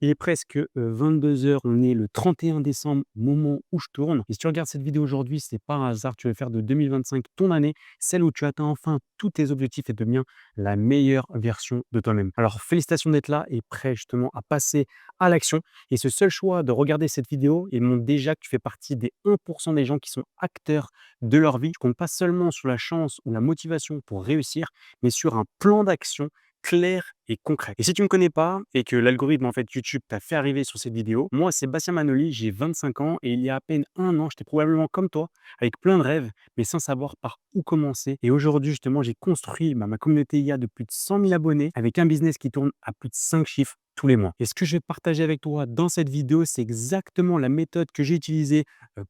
Il est presque 22 h. On est le 31 décembre, moment où je tourne. Et si tu regardes cette vidéo aujourd'hui, c'est pas un hasard. Tu veux faire de 2025 ton année, celle où tu atteins enfin tous tes objectifs et deviens la meilleure version de toi-même. Alors, félicitations d'être là et prêt justement à passer à l'action. Et ce seul choix de regarder cette vidéo, il montre déjà que tu fais partie des 1% des gens qui sont acteurs de leur vie. Tu comptes pas seulement sur la chance ou la motivation pour réussir, mais sur un plan d'action clair et concret. Et si tu ne me connais pas et que l'algorithme en fait YouTube t'a fait arriver sur cette vidéo, moi c'est Bastien Manoli, j'ai 25 ans et il y a à peine un an, j'étais probablement comme toi, avec plein de rêves, mais sans savoir par où commencer. Et aujourd'hui justement, j'ai construit ma communauté IA de plus de 100 000 abonnés avec un business qui tourne à plus de 5 chiffres tous les mois. Et ce que je vais partager avec toi dans cette vidéo, c'est exactement la méthode que j'ai utilisée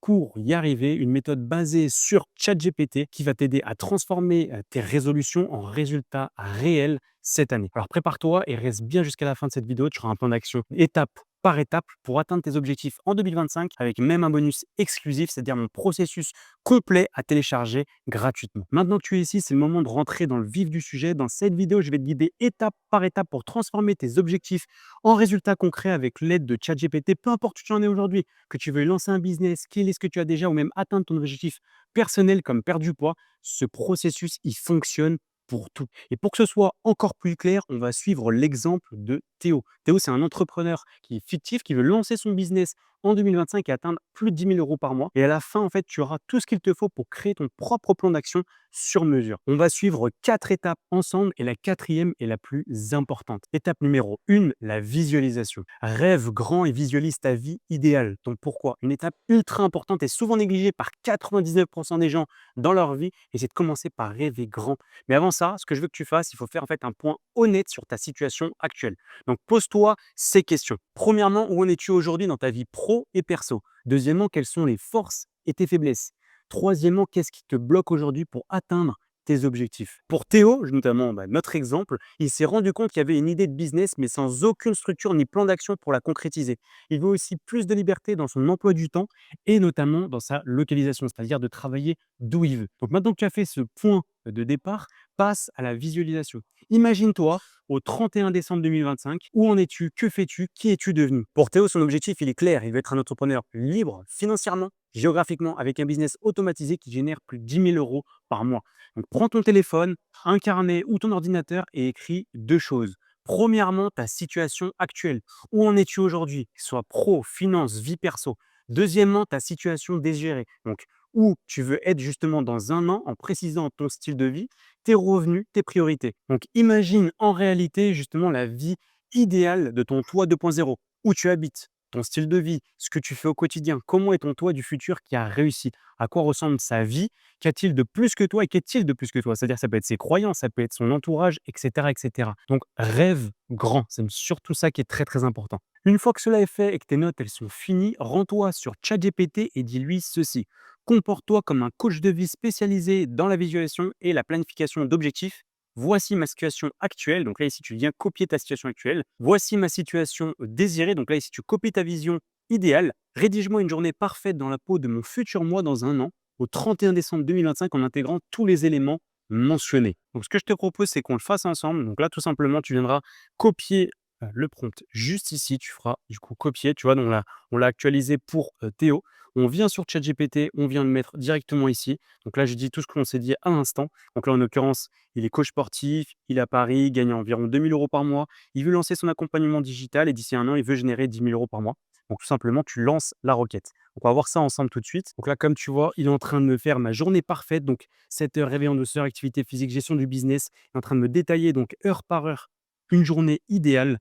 pour y arriver, une méthode basée sur ChatGPT qui va t'aider à transformer tes résolutions en résultats réels cette année. Alors prépare-toi et reste bien jusqu'à la fin de cette vidéo. Tu auras un plan d'action étape par étape pour atteindre tes objectifs en 2025 avec même un bonus exclusif, c'est-à-dire mon processus complet à télécharger gratuitement. Maintenant que tu es ici, c'est le moment de rentrer dans le vif du sujet. Dans cette vidéo, je vais te guider étape par étape pour transformer tes objectifs en résultats concrets avec l'aide de ChatGPT, peu importe où tu en es aujourd'hui, que tu veuilles lancer un business, quel est ce que tu as déjà ou même atteindre ton objectif personnel comme perdre du poids, ce processus, il fonctionne pour tout. Et pour que ce soit encore plus clair, on va suivre l'exemple de Théo. Théo, c'est un entrepreneur qui est fictif, qui veut lancer son business en 2025 et atteindre plus de 10 000 euros par mois. Et à la fin, en fait, tu auras tout ce qu'il te faut pour créer ton propre plan d'action sur mesure. On va suivre 4 étapes ensemble et la quatrième est la plus importante. Étape numéro 1, la visualisation. Rêve grand et visualise ta vie idéale. Donc pourquoi? Une étape ultra importante et souvent négligée par 99% des gens dans leur vie, et c'est de commencer par rêver grand. Mais avant ça, ce que je veux que tu fasses, il faut faire en fait un point honnête sur ta situation actuelle. Donc pose-toi ces questions. Premièrement, où en es-tu aujourd'hui dans ta vie pro et perso? Deuxièmement, quelles sont les forces et tes faiblesses? Troisièmement, qu'est-ce qui te bloque aujourd'hui pour atteindre tes objectifs? Pour Théo, notamment notre exemple, il s'est rendu compte qu'il y avait une idée de business, mais sans aucune structure ni plan d'action pour la concrétiser. Il veut aussi plus de liberté dans son emploi du temps et notamment dans sa localisation, c'est-à-dire de travailler d'où il veut. Donc maintenant que tu as fait ce point de départ, passe à la visualisation. Imagine-toi au 31 décembre 2025, où en es-tu? Que fais-tu? Qui es-tu devenu? Pour Théo, son objectif, il est clair. Il veut être un entrepreneur libre financièrement, géographiquement, avec un business automatisé qui génère plus de 10 000 euros par mois. Donc, prends ton téléphone, un carnet ou ton ordinateur et écris deux choses. Premièrement, ta situation actuelle. Où en es-tu aujourd'hui? Soit pro, finance, vie perso. Deuxièmement, ta situation désirée. Donc, où tu veux être justement dans un an en précisant ton style de vie, tes revenus, tes priorités. Donc, imagine en réalité justement la vie idéale de ton toi 2.0, où tu habites, ton style de vie, ce que tu fais au quotidien, comment est ton toi du futur qui a réussi, à quoi ressemble sa vie, qu'a-t-il de plus que toi et qu'est-il de plus que toi? C'est-à-dire ça peut être ses croyances, ça peut être son entourage, etc. etc. Donc, rêve grand, c'est surtout ça qui est très très important. Une fois que cela est fait et que tes notes elles sont finies, rends-toi sur ChatGPT et dis-lui ceci. Comporte-toi comme un coach de vie spécialisé dans la visualisation et la planification d'objectifs. Voici ma situation actuelle. Donc là, ici, tu viens copier ta situation actuelle. Voici ma situation désirée. Donc là, ici, tu copies ta vision idéale. Rédige-moi une journée parfaite dans la peau de mon futur moi dans un an, au 31 décembre 2025, en intégrant tous les éléments mentionnés. Donc, ce que je te propose, c'est qu'on le fasse ensemble. Donc là, tout simplement, tu viendras copier le prompt juste ici. Tu feras du coup copier. Tu vois, donc là, on l'a actualisé pour Théo. On vient sur ChatGPT, on vient le mettre directement ici. Donc là, je dis tout ce que l'on s'est dit à l'instant. Donc là, en l'occurrence, il est coach sportif, il est à Paris, il gagne environ 2 000 euros par mois. Il veut lancer son accompagnement digital et d'ici un an, il veut générer 10 000 euros par mois. Donc tout simplement, tu lances la requête. Donc on va voir ça ensemble tout de suite. Donc là, comme tu vois, il est en train de me faire ma journée parfaite. Donc 7 heures, réveil en douceur, activité physique, gestion du business. Il est en train de me détailler donc heure par heure une journée idéale.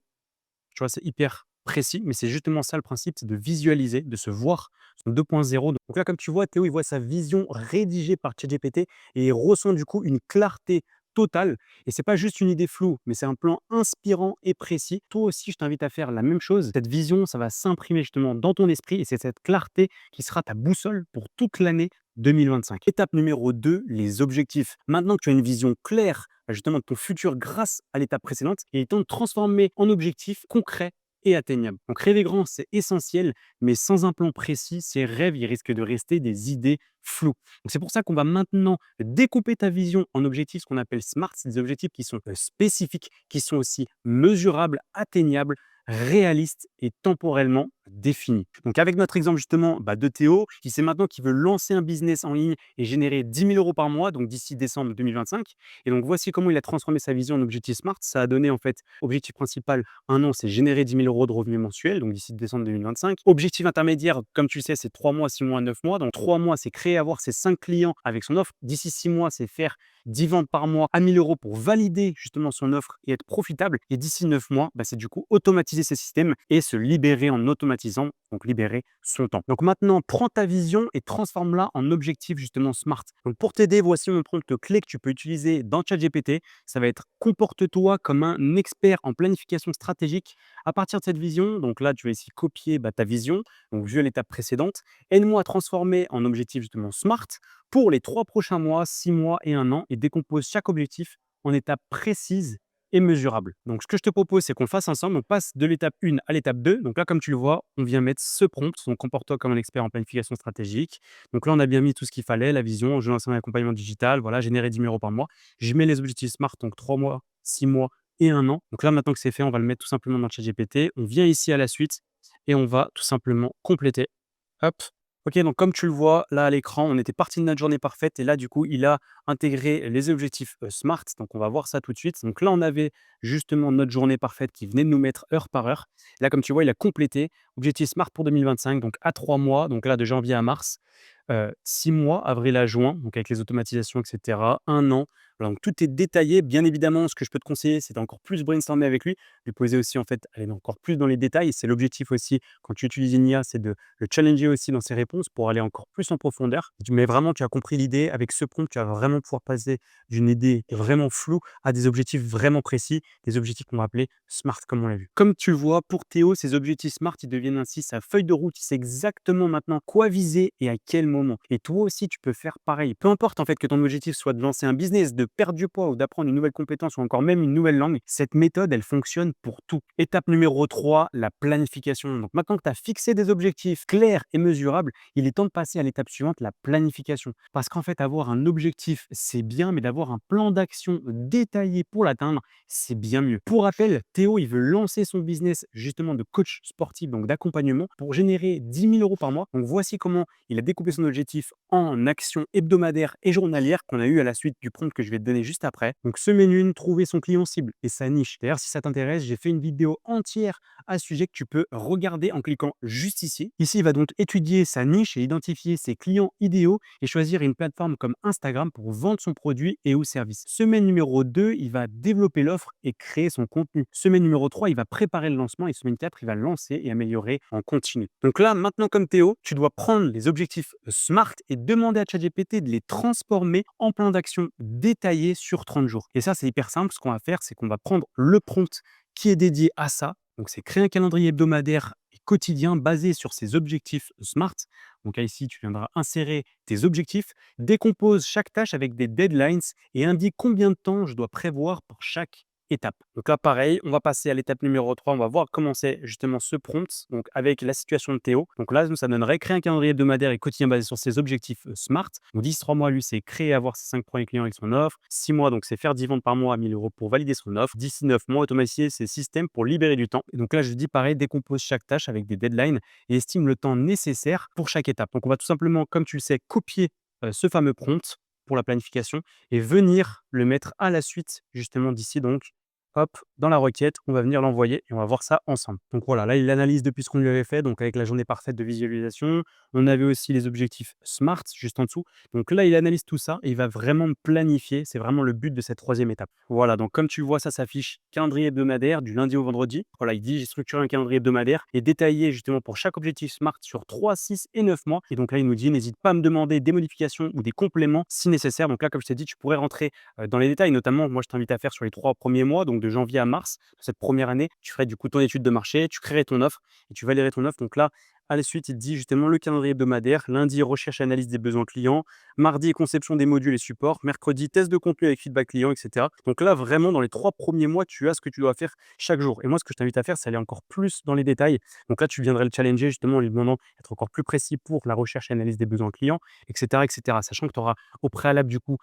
Tu vois, c'est hyper précis, mais c'est justement ça le principe, c'est de visualiser, de se voir son 2.0. Donc là, comme tu vois, Théo, il voit sa vision rédigée par ChatGPT et il ressent du coup une clarté totale. Et c'est pas juste une idée floue, mais c'est un plan inspirant et précis. Toi aussi, je t'invite à faire la même chose. Cette vision, ça va s'imprimer justement dans ton esprit et c'est cette clarté qui sera ta boussole pour toute l'année 2025. Étape numéro 2, les objectifs. Maintenant que tu as une vision claire justement de ton futur grâce à l'étape précédente, il est temps de transformer en objectifs concrets et atteignables. Donc rêver grand, c'est essentiel, mais sans un plan précis, ces rêves, ils risquent de rester des idées floues. Donc c'est pour ça qu'on va maintenant découper ta vision en objectifs, ce qu'on appelle SMART. C'est des objectifs qui sont spécifiques, qui sont aussi mesurables, atteignables, réalistes et temporellement définis. Donc avec notre exemple justement de Théo, qui sait maintenant qu'il veut lancer un business en ligne et générer 10 000 € par mois, donc d'ici décembre 2025. Et donc voici comment il a transformé sa vision en objectif SMART. Ça a donné en fait, objectif principal, un an, c'est générer 10 000 € de revenus mensuels, donc d'ici décembre 2025. Objectif intermédiaire, comme tu le sais, c'est 3 mois, 6 mois, 9 mois. Dans 3 mois, c'est créer, avoir ses 5 clients avec son offre. D'ici 6 mois, c'est faire 10 ventes par mois à 1 000 € pour valider justement son offre et être profitable. Et d'ici 9 mois, c'est du coup automatiser ces systèmes et se libérer en automatisant, donc libérer son temps. Donc maintenant, prends ta vision et transforme-la en objectif justement SMART. Donc pour t'aider, voici mon prompt clé que tu peux utiliser dans ChatGPT. Ça va être: comporte-toi comme un expert en planification stratégique. À partir de cette vision, donc là, tu vas ici copier ta vision, donc vu à l'étape précédente. Aide-moi à transformer en objectif justement SMART pour les 3 prochains mois, 6 mois et 1 an, et décompose chaque objectif en étapes précises et mesurables. Donc, ce que je te propose, c'est qu'on fasse ensemble. On passe de l'étape 1 à l'étape 2. Donc là, comme tu le vois, on vient mettre ce prompt. Donc, comporte-toi comme un expert en planification stratégique. Donc là, on a bien mis tout ce qu'il fallait, la vision, je lance un accompagnement digital, voilà, générer 10 000 € par mois. Je mets les objectifs SMART, donc 3 mois, 6 mois et 1 an. Donc là, maintenant que c'est fait, on va le mettre tout simplement dans le chat GPT. On vient ici à la suite et on va tout simplement compléter. Hop. OK, donc comme tu le vois là à l'écran, on était parti de notre journée parfaite et là, du coup, il a intégré les objectifs, SMART. Donc on va voir ça tout de suite. Donc là, on avait justement notre journée parfaite qui venait de nous mettre heure par heure. Là, comme tu vois, il a complété objectif SMART pour 2025, donc à 3 mois, donc là de janvier à mars, 6 mois, avril à juin, donc avec les automatisations et cetera, 1 an. Voilà, donc tout est détaillé. Bien évidemment, ce que je peux te conseiller, c'est d'encore plus brainstormer avec lui, lui poser aussi en fait, aller encore plus dans les détails. C'est l'objectif aussi quand tu utilises une IA, c'est de le challenger aussi dans ses réponses pour aller encore plus en profondeur. Mais vraiment, tu as compris l'idée. Avec ce prompt, tu vas vraiment pouvoir passer d'une idée vraiment floue à des objectifs vraiment précis, des objectifs qu'on va appeler SMART, comme on l'a vu. Comme tu le vois, pour Théo, ces objectifs SMART, ils deviennent ainsi sa feuille de route. Il sait exactement maintenant quoi viser et à quel moment. Et toi aussi, tu peux faire pareil. Peu importe en fait que ton objectif soit de lancer un business, de perdre du poids ou d'apprendre une nouvelle compétence ou encore même une nouvelle langue, cette méthode, elle fonctionne pour tout. Étape numéro 3, la planification. Donc maintenant que tu as fixé des objectifs clairs et mesurables, il est temps de passer à l'étape suivante, la planification. Parce qu'en fait, avoir un objectif, c'est bien, mais d'avoir un plan d'action détaillé pour l'atteindre, c'est bien mieux. Pour rappel, Théo, il veut lancer son business justement de coach sportif, donc d'accompagnement, pour générer 10 000 € par mois. Donc voici comment il a découpé son objectif en actions hebdomadaires et journalières qu'on a eu à la suite du prompt que je vais te donner juste après. Donc semaine 1, trouver son client cible et sa niche. D'ailleurs, si ça t'intéresse, j'ai fait une vidéo entière à ce sujet que tu peux regarder en cliquant juste ici. Ici, il va donc étudier sa niche et identifier ses clients idéaux et choisir une plateforme comme Instagram pour vendre son produit et ou service. Semaine numéro 2, il va développer l'offre et créer son contenu. Semaine numéro 3, il va préparer le lancement et semaine 4, il va lancer et améliorer en continu. Donc là, maintenant comme Théo, tu dois prendre les objectifs SMART et demander à ChatGPT de les transformer en plan d'action détaillé sur 30 jours. Et ça, c'est hyper simple. Ce qu'on va faire, c'est qu'on va prendre le prompt qui est dédié à ça. Donc, c'est créer un calendrier hebdomadaire et quotidien basé sur ces objectifs SMART. Donc, là, ici, tu viendras insérer tes objectifs, décompose chaque tâche avec des deadlines et indique combien de temps je dois prévoir pour chaque étape. Donc là, pareil, on va passer à l'étape numéro 3. On va voir comment c'est justement ce prompt, donc avec la situation de Théo. Donc là, nous, ça donnerait créer un calendrier hebdomadaire et quotidien basé sur ses objectifs SMART. Donc 10, 3 mois, lui, c'est créer et avoir ses 5 premiers clients avec son offre. 6 mois, donc c'est faire 10 ventes par mois à 1 000 € pour valider son offre. D'ici 9 mois, automatiser ses systèmes pour libérer du temps. Et donc là, je dis pareil, décompose chaque tâche avec des deadlines et estime le temps nécessaire pour chaque étape. Donc on va tout simplement, comme tu le sais, copier ce fameux prompt pour la planification et venir le mettre à la suite justement d'ici donc. Hop, dans la requête, on va venir l'envoyer et on va voir ça ensemble. Donc voilà, là, il analyse depuis ce qu'on lui avait fait, donc avec la journée parfaite de visualisation. On avait aussi les objectifs SMART juste en dessous. Donc là, il analyse tout ça et il va vraiment planifier. C'est vraiment le but de cette troisième étape. Voilà, donc comme tu le vois, ça s'affiche calendrier hebdomadaire du lundi au vendredi. Voilà, il dit j'ai structuré un calendrier hebdomadaire et détaillé justement pour chaque objectif SMART sur 3, 6 et 9 mois. Et donc là, il nous dit n'hésite pas à me demander des modifications ou des compléments si nécessaire. Donc là, comme je t'ai dit, tu pourrais rentrer dans les détails, notamment, moi, je t'invite à faire sur les 3 premiers mois, donc de janvier à mars, cette première année, tu ferais du coup ton étude de marché, tu créerais ton offre et tu validerais ton offre. Donc là, À la suite, il te dit justement le calendrier hebdomadaire. Lundi, recherche et analyse des besoins clients. Mardi, conception des modules et supports. Mercredi, test de contenu avec feedback client, etc. Donc là, vraiment, dans les 3 premiers mois, tu as ce que tu dois faire chaque jour. Et moi, ce que je t'invite à faire, c'est aller encore plus dans les détails. Donc là, tu viendrais le challenger justement en lui demandant d'être encore plus précis pour la recherche et analyse des besoins clients, etc. etc. Sachant que tu auras au préalable, du coup,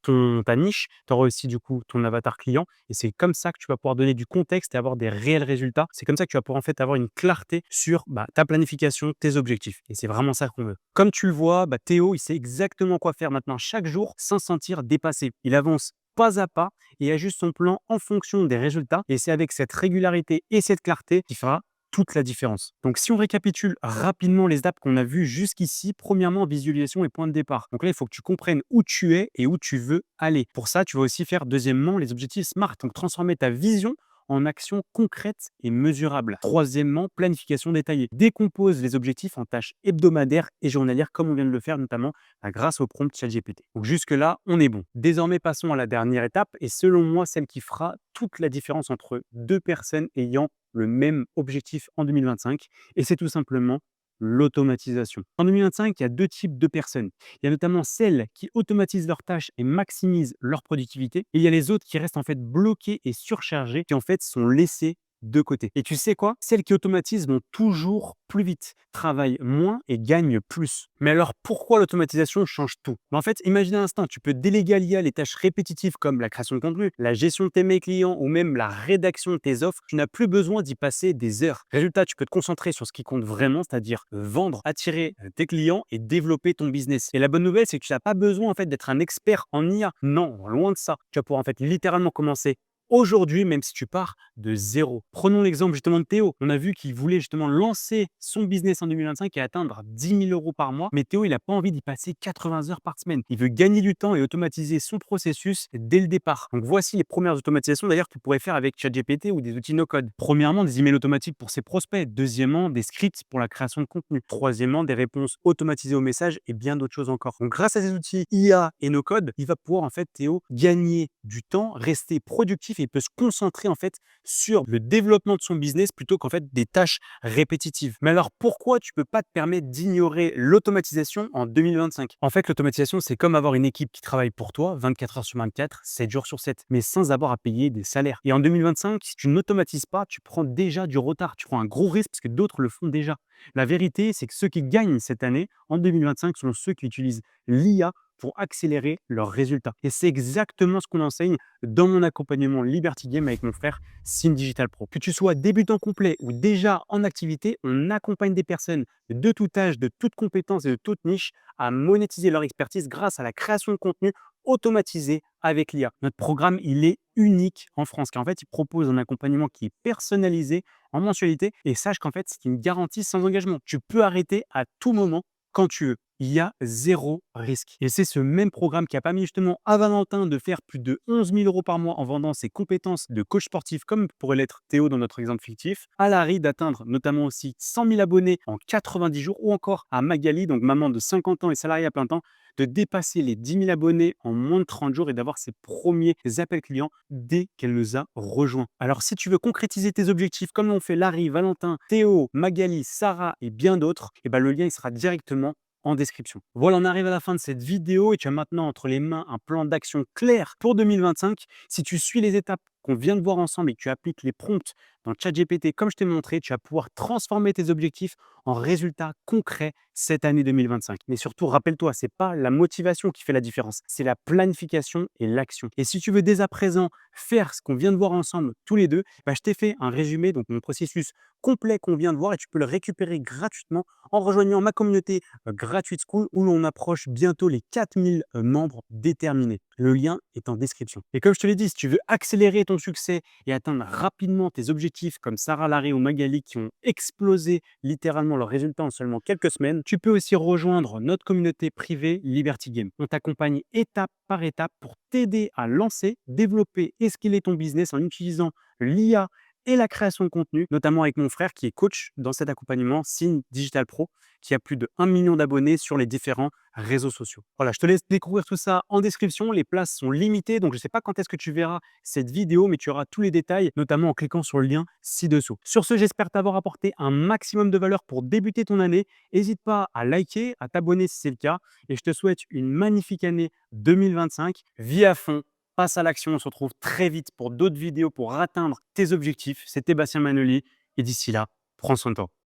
ta niche, tu auras aussi, du coup, ton avatar client. Et c'est comme ça que tu vas pouvoir donner du contexte et avoir des réels résultats. C'est comme ça que tu vas pouvoir en fait avoir une clarté sur ta planification, tes objectifs. Et c'est vraiment ça qu'on veut. Comme tu le vois, Théo, il sait exactement quoi faire maintenant chaque jour sans se sentir dépassé. Il avance pas à pas et ajuste son plan en fonction des résultats. Et c'est avec cette régularité et cette clarté qu'il fera toute la différence. Donc, si on récapitule rapidement les étapes qu'on a vues jusqu'ici, premièrement, visualisation et point de départ. Donc là, il faut que tu comprennes où tu es et où tu veux aller. Pour ça, tu vas aussi faire, deuxièmement, les objectifs SMART. Donc, transformer ta vision en actions concrètes et mesurables. Troisièmement, planification détaillée. Décompose les objectifs en tâches hebdomadaires et journalières, comme on vient de le faire notamment grâce au prompt ChatGPT. Donc jusque-là, on est bon. Désormais, passons à la dernière étape et selon moi, celle qui fera toute la différence entre deux personnes ayant le même objectif en 2025 et c'est tout simplement l'automatisation. En 2025, il y a deux types de personnes. Il y a notamment celles qui automatisent leurs tâches et maximisent leur productivité. Et il y a les autres qui restent en fait bloquées et surchargées, qui en fait sont laissées de côté. Et tu sais quoi? Celles qui automatisent vont toujours plus vite, travaillent moins et gagnent plus. Mais alors pourquoi l'automatisation change tout? En fait, imagine un instant, tu peux déléguer à l'IA les tâches répétitives comme la création de contenu, la gestion de tes mails clients ou même la rédaction de tes offres. Tu n'as plus besoin d'y passer des heures. Résultat, tu peux te concentrer sur ce qui compte vraiment, c'est-à-dire vendre, attirer tes clients et développer ton business. Et la bonne nouvelle, c'est que tu n'as pas besoin en fait d'être un expert en IA. Non, loin de ça. Tu vas pouvoir en fait littéralement commencer aujourd'hui, même si tu pars de zéro. Prenons l'exemple justement de Théo. On a vu qu'il voulait justement lancer son business en 2025 et atteindre 10 000 € par mois. Mais Théo, il n'a pas envie d'y passer 80 heures par semaine. Il veut gagner du temps et automatiser son processus dès le départ. Donc voici les premières automatisations d'ailleurs que tu pourrais faire avec ChatGPT ou des outils no-code. Premièrement, des emails automatiques pour ses prospects. Deuxièmement, des scripts pour la création de contenu. Troisièmement, des réponses automatisées aux messages et bien d'autres choses encore. Donc grâce à ces outils IA et no-code, il va pouvoir en fait Théo gagner du temps, rester productif et il peut se concentrer en fait sur le développement de son business plutôt qu'en fait des tâches répétitives. Mais alors pourquoi tu peux pas te permettre d'ignorer l'automatisation en 2025? En fait, l'automatisation, c'est comme avoir une équipe qui travaille pour toi 24 heures sur 24, 7 jours sur 7, mais sans avoir à payer des salaires. Et en 2025, si tu n'automatises pas, tu prends déjà du retard, tu prends un gros risque parce que d'autres le font déjà. La vérité, c'est que ceux qui gagnent cette année, en 2025, sont ceux qui utilisent l'IA pour accélérer leurs résultats. Et c'est exactement ce qu'on enseigne dans mon accompagnement Liberty Game avec mon frère Sim Digital Pro. Que tu sois débutant complet ou déjà en activité, on accompagne des personnes de tout âge, de toutes compétences et de toute niche à monétiser leur expertise grâce à la création de contenu automatisé avec l'IA. Notre programme, il est unique en France car en fait, il propose un accompagnement qui est personnalisé en mensualité et sache qu'en fait, c'est une garantie sans engagement. Tu peux arrêter à tout moment quand tu veux. Il y a zéro risque. Et c'est ce même programme qui a permis justement à Valentin de faire plus de 11 000 € par mois en vendant ses compétences de coach sportif, comme pourrait l'être Théo dans notre exemple fictif, à Larry d'atteindre notamment aussi 100 000 abonnés en 90 jours, ou encore à Magali, donc maman de 50 ans et salariée à plein temps, de dépasser les 10 000 abonnés en moins de 30 jours et d'avoir ses premiers appels clients dès qu'elle nous a rejoints. Alors si tu veux concrétiser tes objectifs comme l'ont fait Larry, Valentin, Théo, Magali, Sarah et bien d'autres, le lien il sera directement en description. Voilà, on arrive à la fin de cette vidéo et tu as maintenant entre les mains un plan d'action clair pour 2025. Si tu suis les étapes qu'on vient de voir ensemble et que tu appliques les prompts dans ChatGPT comme je t'ai montré, tu vas pouvoir transformer tes objectifs en résultats concrets cette année 2025. Mais surtout, rappelle-toi, c'est pas la motivation qui fait la différence, c'est la planification et l'action. Et si tu veux dès à présent faire ce qu'on vient de voir ensemble tous les deux, je t'ai fait un résumé, donc mon processus complet qu'on vient de voir et tu peux le récupérer gratuitement en rejoignant ma communauté Gratuite School où l'on approche bientôt les 4000 membres déterminés. Le lien est en description. Et comme je te l'ai dit, si tu veux accélérer ton succès et atteindre rapidement tes objectifs comme Sarah Larry ou Magali qui ont explosé littéralement leurs résultats en seulement quelques semaines, tu peux aussi rejoindre notre communauté privée Liberty Game. On t'accompagne étape par étape pour t'aider à lancer, développer et scaler ton business en utilisant l'IA et la création de contenu, notamment avec mon frère qui est coach dans cet accompagnement Signe Digital Pro, qui a plus de 1 million d'abonnés sur les différents réseaux sociaux. Voilà, je te laisse découvrir tout ça en description. Les places sont limitées, donc je ne sais pas quand est-ce que tu verras cette vidéo, mais tu auras tous les détails, notamment en cliquant sur le lien ci-dessous. Sur ce, j'espère t'avoir apporté un maximum de valeur pour débuter ton année. N'hésite pas à liker, à t'abonner si c'est le cas, et je te souhaite une magnifique année 2025. Vis à fond, passe à l'action. On se retrouve très vite pour d'autres vidéos pour atteindre tes objectifs. C'était Bastien Manoli, et d'ici là, prends soin de toi.